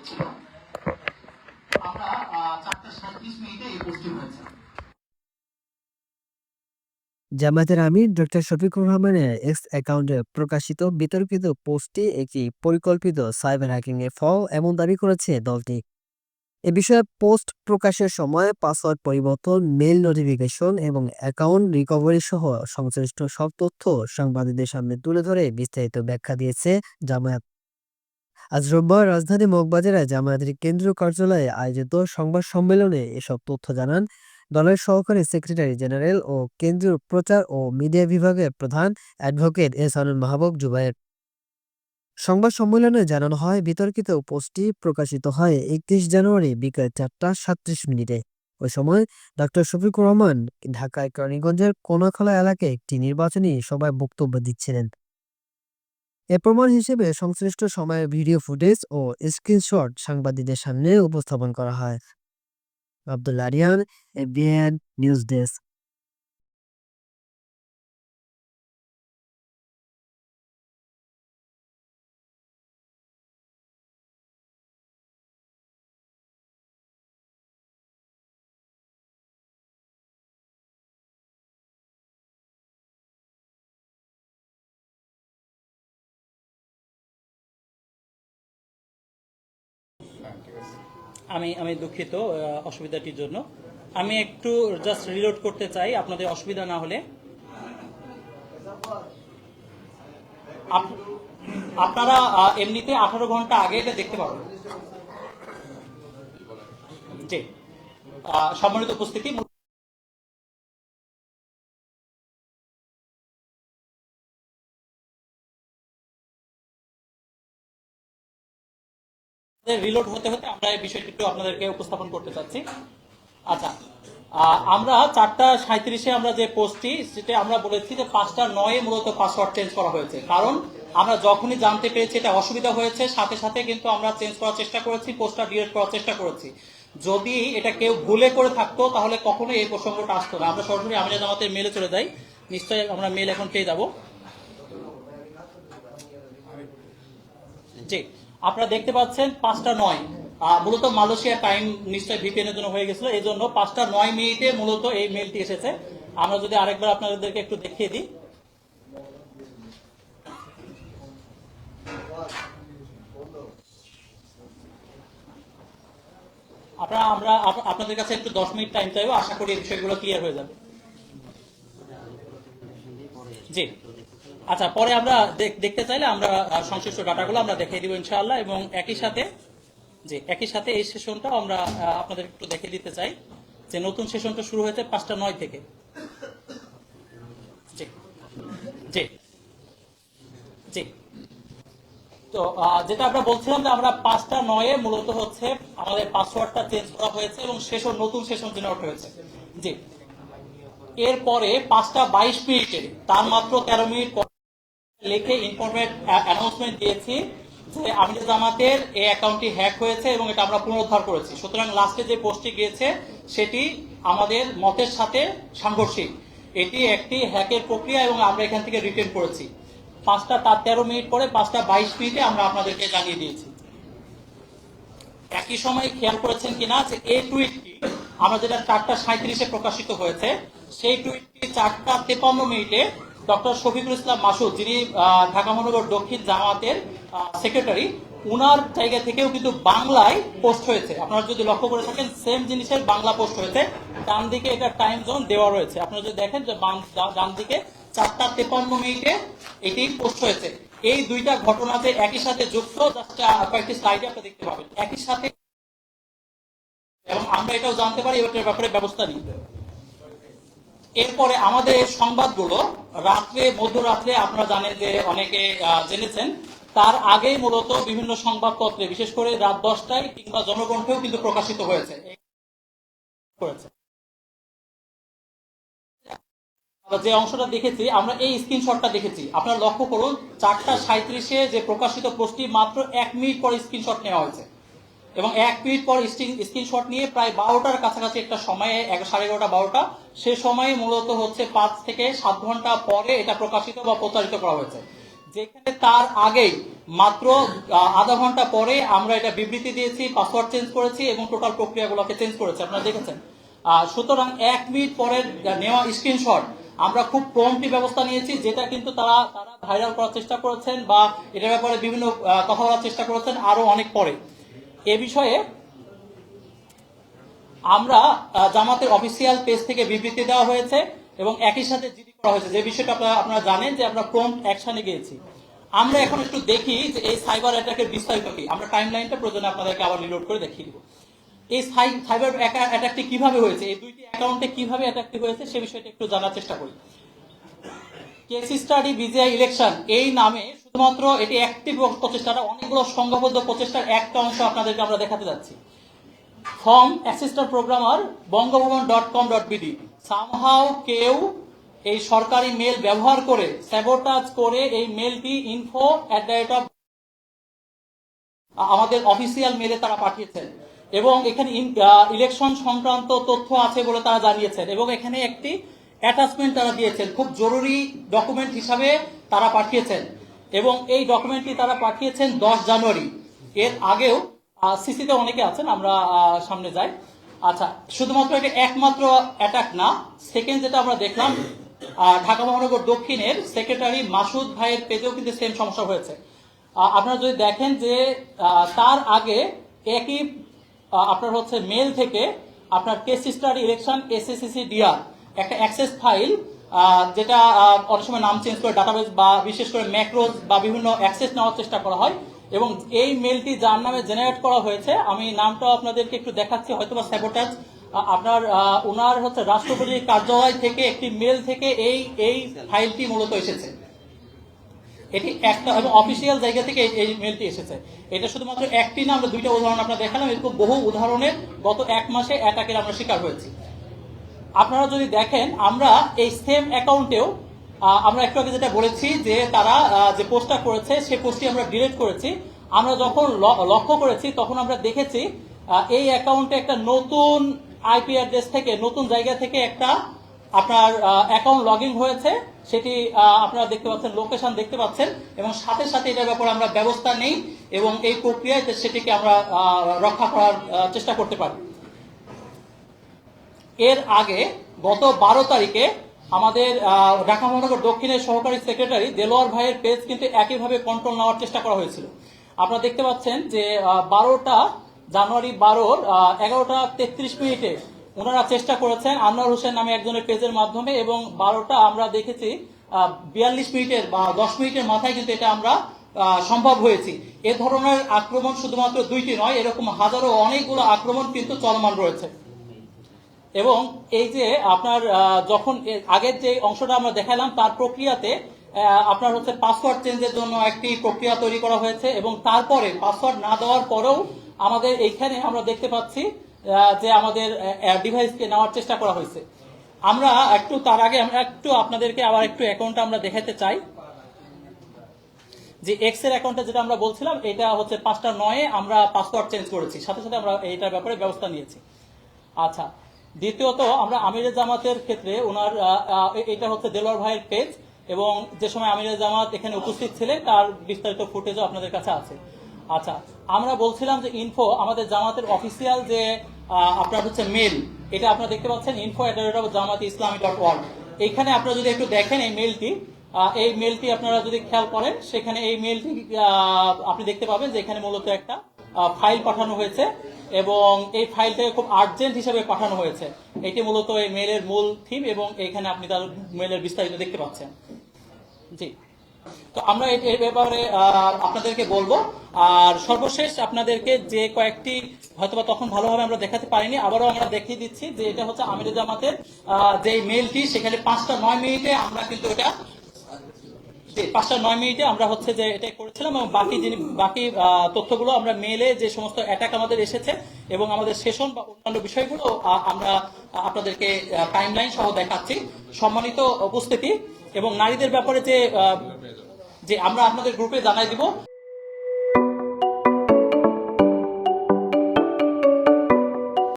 হয়েছিল। আমরা 4:37 এই পোস্টটি হয়েছে। জামায়াতের আমির ডক্টর শফিকুর রহমানের এক্স অ্যাকাউন্টে প্রকাশিত বিতর্কিত পোস্টটি একটি পরিকল্পিত সাইবার হ্যাকিং এর ফল এমন দাবি করেছে দলটি। এ বিষয়ে পোস্ট প্রকাশের সময় পাসওয়ার্ড পরিবর্তন, মেইল নোটিফিকেশন এবং অ্যাকাউন্ট রিকভারি সহ সংশ্লিষ্ট সব তথ্য সাংবাদিকদের সামনে তুলে ধরে বিস্তারিত ব্যাখ্যা দিয়েছে জামায়াত। আজ রোববার রাজধানী মগবাজারে জামায়াতের কেন্দ্রীয় কার্যালয়ে আয়োজিত সংবাদ সম্মেলনে এসব তথ্য জানান দলের সহকারী সেক্রেটারি জেনারেল ও কেন্দ্রীয় প্রচার ও মিডিয়া বিভাগের প্রধান অ্যাডভোকেট এহসানুল মাহবুব জুবায়ের। সংবাদ সম্মেলনে জানানো হয়, বিতর্কিত পোস্টটি প্রকাশিত হয় ৩১ জানুয়ারি বিকেল ৪:৩৭। ওই সময় ডক্টর শফিকুর রহমান ঢাকায় কেরানীগঞ্জের কোনাখলা এলাকায় একটি নির্বাচনী সভায় বক্তব্য দিচ্ছিলেন। এর প্রমাণ হিসেবে সংশ্লিষ্ট সময়ের ভিডিও ফুটেজ ও স্ক্রিনশট সাংবাদিকদের সামনে উপস্থাপন করা হয়। Abdul Ariyan, ABN news desk. আমি আমি দুঃখিত অসুবিধাটির জন্য। আমি একটু জাস্ট রিলোড করতে চাই, আপনাদের অসুবিধা না হলে। আপনারা এমনিতে 18 ঘন্টা আগে এটা দেখতে পাবেন। জি, সম্মানিত উপস্থিতি, রিলোড হতে হতে আমরা এই বিষয়টি একটু আপনাদেরকে উপস্থাপন করতে চাচ্ছি। আচ্ছা, আমরা 4:37 আমরা যে পোস্টটি, সেটা আমরা বলেছি যে 5:09 মূলত পাসওয়ার্ড চেঞ্জ করা হয়েছে। কারণ আমরা যখনই জানতে পেরেছি এটা অসুবিধা হয়েছে, সাথে সাথে কিন্তু আমরা চেঞ্জ করার চেষ্টা করেছি, পোস্টটা ডিলিট করার চেষ্টা করেছি। যদি এটা কেউ ভুলে করে থাকতো তাহলে কখনোই এই প্রসঙ্গটা আসতো না। আমরা সরাসরি আমিরা জামাতের মেলে চলে যাই, নিশ্চয়ই আমরা মেল এখন পেয়ে যাব। জি, আপনারা দেখতে পাচ্ছেন 5:09, মূলত মালয়েশিয়া টাইম নিশ্চয় ভিপিএন এর জন্য হয়ে গেছিল, এই জন্য 5:09 মূলত এই মেলটি এসেছে। আমরা যদি আরেকবার আপনাদেরকে একটু দেখিয়ে দিই। আমরা আপনাদের কাছে একটু 10 মিনিট টাইম চাইবো, আশা করি এই বিষয়গুলো ক্লিয়ার হয়ে যাবে। জি, আচ্ছা, পরে আমরা দেখতে চাইলে আমরা সংশ্লিষ্ট ডাটাগুলো আমরা দেখিয়ে দিব ইনশাআল্লাহ। এবং একই সাথে এই সেশনটাও আমরা আপনাদের একটু দেখিয়ে দিতে চাই যে নতুন সেশনটা শুরু হয়েছে 5:09 থেকে। জি জি জি তো যেটা আমরা বলছিলাম যে আমরা 5:09 মূলত হচ্ছে আমাদের পাসওয়ার্ডটা চেঞ্জ করা হয়েছে এবং নতুন সেশন জেনারেট হয়েছে। জি, এরপরে 5:22 তার মাত্র 13 মিনিট লিখে ইনফরমেট অ্যানাউন্সমেন্ট দিয়েছি যে আমিরা জামাতের এই অ্যাকাউন্টটি হ্যাক হয়েছে এবং এটা আমরা পুনরুদ্ধার করেছি। সুতরাং লাস্টে যে পোস্টটি গিয়েছে সেটি আমাদের মতের সাথে সাংঘর্ষিক। এটি একটি হ্যাকের প্রক্রিয়া এবং আমরা এখান থেকে রিটার্ন করেছি। 5:13 পরে 5:22 আমরা আপনাদেরকে জানিয়ে দিয়েছি। একই সময় খেয়াল করেছেন কিনা যে এই টুইটটি আমরা যেটা 4:37 প্রকাশিত হয়েছে, সেই টুইটটি 4:53 ডক্টর শফিকুল ইসলাম মাসুদ, যিনি ঢাকা মহানগর দক্ষিণ জামাতের সেক্রেটারি, উনার জায়গা থেকেও কিন্তু বাংলায় পোস্ট হয়েছে। আপনারা যদি লক্ষ্য করে থাকেন, সেম জিনিসের বাংলা পোস্ট হয়েছে। ডান দিকে এটা টাইম জোন দেওয়া রয়েছে, আপনারা যদি দেখেন যে ডান দিকে 4:53 এটি পোস্ট হয়েছে। এই দুইটা ঘটনাতে একই সাথে যুক্ত, জাস্ট কয়েকটি স্লাইডে আপনি দেখতে পাবেন একই সাথে, এবং আমরা এটাও জানতে পারি এটার ব্যাপারে ব্যবস্থা নিই। এরপরে আমাদের সংবাদগুলো মধ্যরাত্রে আপনারা জানেন যে অনেকে জেনেছেন, তার আগেই মূলত বিভিন্ন সংবাদপত্রে, বিশেষ করে রাত 10টায় কিংবা জনকণ্ঠেও কিন্তু প্রকাশিত হয়েছে। যে অংশটা দেখেছি আমরা, এই স্ক্রিনশটটা দেখেছি, আপনারা লক্ষ্য করুন 4:37 যে প্রকাশিত পোস্টটি মাত্র 1 মিনিট পর স্ক্রিনশট নেওয়া হয়েছে এবং 1 মিনিট পর স্ক্রিনশট নিয়ে প্রায় 12টার কাছাকাছি একটা সময়ে, 11:30-12টা, সে সময়ে মূলত হচ্ছে 5 থেকে 7 ঘন্টা পরে এটা প্রকাশিত বা প্রচারিত করা হয়েছে। যেখানে তার আগেই মাত্র আধা ঘন্টা পরে আমরা এটা বিবৃতি দিয়েছি, পাসওয়ার্ড চেঞ্জ করেছি এবং টোটাল প্রক্রিয়াগুলোকে চেঞ্জ করেছি, আপনারা দেখেছেন। সুতরাং 1 মিনিট পরের নেওয়া স্ক্রিনশট আমরা খুব প্রম্পটলি ব্যবস্থা নিয়েছি, যেটা কিন্তু তারা ভাইরাল করার চেষ্টা করেছেন বা এটার ব্যাপারে বিভিন্ন কথা বলার চেষ্টা করেছেন আরো অনেক পরে। এ বিষয়ে আমরা জামাতের অফিসিয়াল পেজ থেকে বিবৃতি দেওয়া হয়েছে এবং একই সাথে জিডি করা হয়েছে, যে বিষয়টা আপনারা জানেন যে আমরা প্রম্পট অ্যাকশনে গিয়েছি। আমরা এখন একটু দেখি যে এই সাইবার অ্যাটাকের বিস্তারিত কি। আমরা টাইমলাইনটা প্রয়োজনে আপনাদেরকে আবার রিলোড করে দেখিয়ে দিব। এই সাইবার অ্যাটাকটি কিভাবে হয়েছে, এই দুইটি অ্যাকাউন্টে কিভাবে অ্যাটাকটি হয়েছে সে বিষয়টা একটু জানার চেষ্টা করি। কেস স্টাডি বিজিআই ইলেকশন এই নামে শুধুমাত্র এটি একটি প্রচেষ্টাটা, অনেকগুলো সংঘবদ্ধ প্রচেষ্টার একটা অংশ আপনাদেরকে আমরা দেখাতে যাচ্ছি। ফর্ম অ্যাসিস্ট্যান্ট প্রোগ্রামার বঙ্গভবন.com.bd সামহাও কেউ এই সরকারি মেল ব্যবহার করে স্যাবোটাজ করে এই মেলটি info@, আমাদের অফিসিয়াল মেলে তারা পাঠিয়েছেন এবং এখানে ইলেকশন সংক্রান্ত তথ্য আছে বলে তারা জানিয়েছেন এবং এখানে একটি অ্যাটাচমেন্ট তারা দিয়েছেন, খুব জরুরি ডকুমেন্ট হিসাবে তারা পাঠিয়েছেন এবং এই ডকুমেন্টটি তারা পাঠিয়েছেন 10 জানুয়ারি। এর আগেও সিসিতে অনেকে আছেন, আমরা সামনে যাই। আচ্ছা, শুধুমাত্র এটা একমাত্র অ্যাটাক না, সেকেন্ড যেটা আমরা দেখলাম ঢাকা মহানগর দক্ষিণের সেক্রেটারি মাসুদ ভাইয়ের পেজেও কিন্তু সেম সমস্যা হয়েছে। আপনারা যদি দেখেন যে তার আগে একই আপনার হচ্ছে মেল থেকে আপনার কেস স্টাডি ইলেকশন SSCCDR একটা অ্যাক্সেস ফাইল, যেটা অনেক সময় নাম চেঞ্জ করে ডাটাবেস বা বিশেষ করে ম্যাক্রোজ বা বিভিন্ন অ্যাক্সেস নেওয়ার চেষ্টা করা হয় এবং এই মেলটি যার নামে জেনারেট করা হয়েছে, আমি নামটাও আপনাদেরকে একটু দেখাচ্ছি, হয়তো বা স্যাবোটাজ, আপনার ওনার হচ্ছে রাষ্ট্রপতির কার্যালয় থেকে একটি মেল থেকে এই ফাইলটি মূলত এসেছে। এটি একটা এবং অফিসিয়াল জায়গা থেকে এই মেলটি এসেছে। এটা শুধুমাত্র একটি না, আমরা দুইটা উদাহরণ আপনারা দেখালাম, এরকম বহু উদাহরণের গত 1 মাসে অ্যাটাকের আমরা শিকার হয়েছি। আপনারা যদি দেখেন আমরা এই সেম অ্যাকাউন্টেও আমরা একটু আগে যেটা বলেছি যে তারা যে পোস্টটা করেছে সেই পোস্টটি আমরা ডিলিট করেছি। আমরা যখন লক্ষ্য করেছি তখন আমরা দেখেছি এই অ্যাকাউন্টে একটা নতুন আইপি অ্যাড্রেস থেকে, নতুন জায়গা থেকে একটা আপনার অ্যাকাউন্ট লগ ইন হয়েছে, সেটি আপনারা দেখতে পাচ্ছেন, লোকেশন দেখতে পাচ্ছেন এবং সাথে সাথে এটার ব্যাপারে আমরা ব্যবস্থা নেই এবং এই প্রক্রিয়ায় সেটিকে আমরা রক্ষা করার চেষ্টা করতে পারি। এর আগে গত 12 তারিখে আমাদের ঢাকা মহানগর দক্ষিণের সহকারী সেক্রেটারি দেলোয়ার ভাইয়ের পেজ কিন্তু একইভাবে কন্ট্রোল নেওয়ার চেষ্টা করা হয়েছিল। আপনারা দেখতে পাচ্ছেন যে 12টা জানুয়ারি 12-র 11:33 ওনারা চেষ্টা করেছেন আনোয়ার হোসেন নামে একজনের পেজের মাধ্যমে এবং 12টা আমরা দেখেছি 42 মিনিটের বা 10 মিনিটের মাথায় কিন্তু এটা আমরা সম্ভব হয়েছি। এ ধরনের আক্রমণ শুধুমাত্র 2টি নয়, এরকম হাজারো অনেকগুলো আক্রমণ কিন্তু চলমান রয়েছে। এবং এই যে আপনার যখন আগের যে অংশটা আমরা দেখালাম তার প্রক্রিয়াতে আপনার হচ্ছে পাসওয়ার্ড চেঞ্জের জন্য একটি প্রক্রিয়া তৈরি করা হয়েছে এবং তারপরে পাসওয়ার্ড না দেওয়ার পরেও আমাদের এইখানে আমরা দেখতে পাচ্ছি যে আমাদের ডিভাইসকে নেওয়ার চেষ্টা করা হয়েছে। আমরা একটু তার আগে আমরা একটু আপনাদেরকে আবার একটু অ্যাকাউন্টটা আমরা দেখাতে চাই যে এক্স এর অ্যাকাউন্টে যেটা আমরা বলছিলাম, এটা হচ্ছে 5টা 9-এ আমরা পাসওয়ার্ড চেঞ্জ করেছি, সাথে সাথে আমরা এইটার ব্যাপারে ব্যবস্থা নিয়েছি। আচ্ছা, দ্বিতীয়ত আমরা আমিরে জামাতের ক্ষেত্রে ওনার এটা হচ্ছে দেলোয়ার ভাইয়ের পেজ এবং যে সময় আমিরে জামাত এখানে উপস্থিত ছিলেন তার বিস্তারিত ফুটেজও আপনাদের কাছে আছে। আচ্ছা, আমরা বলছিলাম যে আমাদের জামাতের অফিসিয়াল যে আপনার হচ্ছে মেল, এটা আপনারা দেখতে পাচ্ছেন info@jamaatislami.org। এইখানে আপনারা যদি একটু দেখেন এই মেলটি আপনারা যদি খেয়াল করেন, সেখানে এই মেলটি আপনি দেখতে পাবেন যে এখানে মূলত একটা ফাইল পাঠানো হয়েছে এবং এই ফাইলটাকে খুব আর্জেন্ট হিসেবে পাঠানো হয়েছে। এটি মূলত এই মেলের মূল থিম এবং এখানে আপনি তার মেলের বিস্তারিত দেখতে পাচ্ছেন। জি, তো আমরা এর ব্যাপারে আপনাদেরকে বলবো। আর সর্বশেষ আপনাদেরকে যে কয়েকটি হয়তোবা তখন ভালোভাবে আমরা দেখাতে পারিনি, আবারও আমরা দেখিয়ে দিচ্ছি যে এটা হচ্ছে আমিরে জামাতের যে মেলটি, সেখানে 5টা 9 মিনিটে আমরা কিন্তু এটা 5টা 9 মিনিটে আমরা হচ্ছে যে এটা করেছিলাম এবং বাকি তথ্যগুলো আমরা মেলে যে সমস্ত অ্যাটাক আমাদের এসেছে এবং আমাদের সেশন বা অন্যান্য বিষয়গুলো আমরা আপনাদেরকে টাইমলাইন সহ দেখাচ্ছি। সম্মানিত উপস্থিতি এবং নারীদের ব্যাপারে যে আমরা আপনাদের গ্রুপে জানাই দিব।